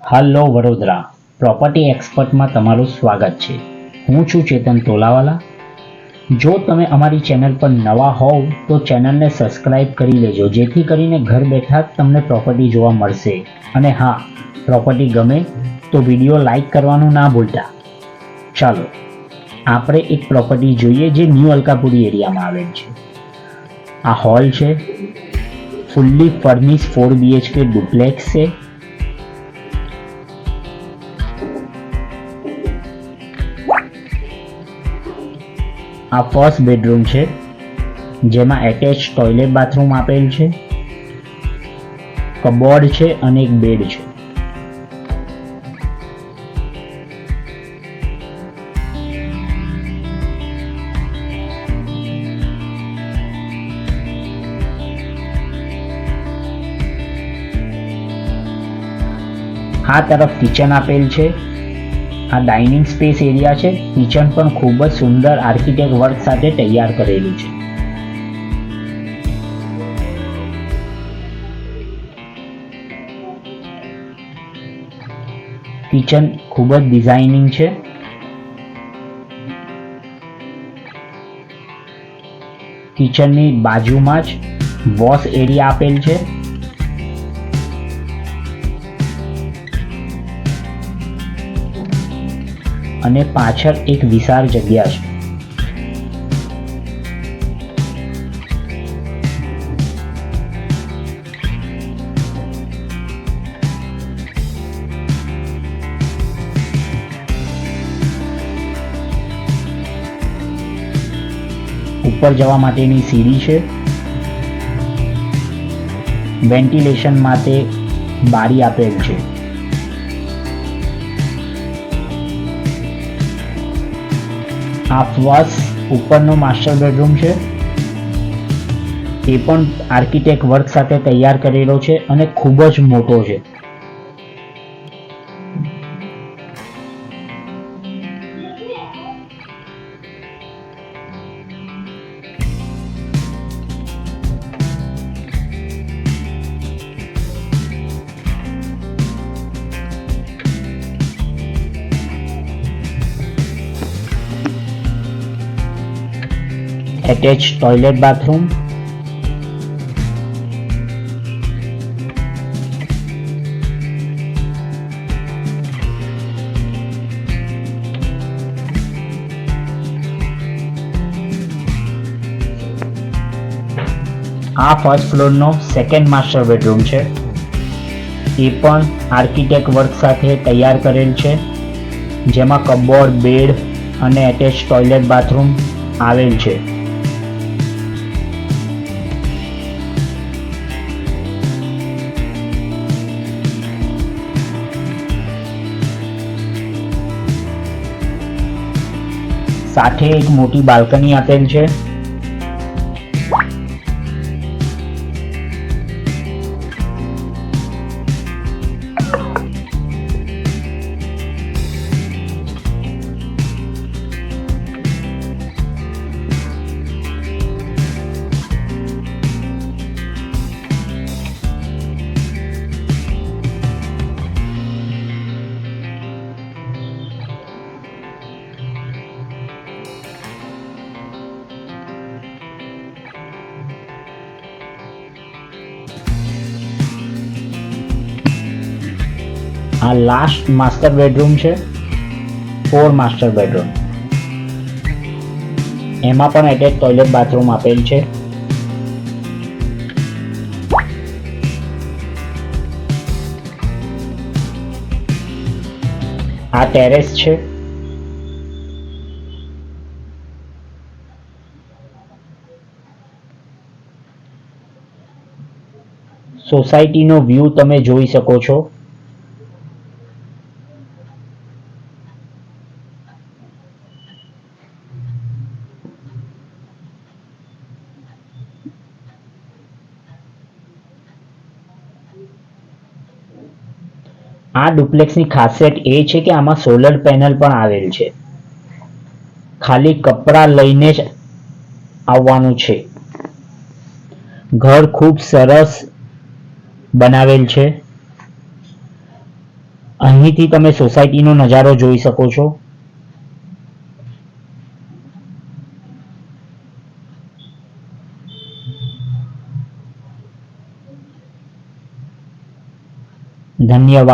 Hello Vadodara property એક્સપર્ટમાં તમારું સ્વાગત છે. હું છું ચેતન તોલાવાલા. જો તમે અમારી ચેનલ પર નવા હોવ તો ચેનલને સબસ્ક્રાઇબ કરી લેજો, જેથી કરીને ઘર બેઠા જ તમને પ્રોપર્ટી જોવા મળશે. અને હા, પ્રોપર્ટી ગમે તો વિડીયો લાઈક કરવાનું ના ભૂલતા. ચાલો આપણે એક પ્રોપર્ટી જોઈએ જે ન્યૂ અલકાપુરી એરિયામાં આવેલ છે. આ હોલ છે, ફુલ્લી ફર્નિશ 4 BHK ડુપ્લેક્સ છે. આ ફર્સ્ટ બેડરૂમ છે, જેમાં એટેચ ટોયલેટ બાથરૂમ આપેલ છે, કબોર્ડ છે અને એક બેડ છે. આ તરફ કિચન આપેલ છે. આ ડાઇનિંગ સ્પેસ એરિયા છે. કિચન પણ ખૂબ જ સુંદર આર્કિટેક્ટ વર્ક સાથે તૈયાર કરેલું છે. કિચન ખૂબ જ ડિઝાઇનિંગ છે. કિચનની બાજુમાં જ વોશ એરિયા આપેલ છે. અને પાછળ એક વિશાળ જગ્યા છે. ઉપર જવા માટેની સીડી છે. વેન્ટિલેશન માટે બારી આપેલ છે. આ ફર્સ્ટ ઉપરનો માસ્ટર બેડરૂમ છે. એ પણ આર્કિટેક્ટ વર્ક સાથે તૈયાર કરેલો છે અને ખૂબ જ મોટો છે. Attach toilet bathroom. આ ફર્સ્ટ ફ્લોરનો સેકન્ડ માસ્ટર બેડરૂમ છે. એ પણ આર્કિટેક્ટ વર્ક સાથે તૈયાર કરેલ છે, જેમાં કબોર્ડ, બેડ અને એટેચ ટોયલેટ બાથરૂમ આવેલ છે. સાથે એક મોટી બાલ્કની આપેલ છે. આ લાસ્ટ માસ્ટર બેડરૂમ છે, 4 માસ્ટર બેડરૂમ. એમાં પણ એટેચ ટોયલેટ બાથરૂમ આપેલ છે. આ ટેરેસ છે. સોસાયટીનો વ્યૂ તમે જોઈ શકો છો. આ ડુપ્લેક્સની ખાસિયત એ છે કે આમાં સોલર પેનલ પણ આવેલ છે. ખાલી કપડાં લઈને જ આવવાનું છે. ઘર ખૂબ સરસ બનાવેલ છે. અહીંથી તમે સોસાયટીનો નજારો જોઈ શકો છો. ધન્યવાદ.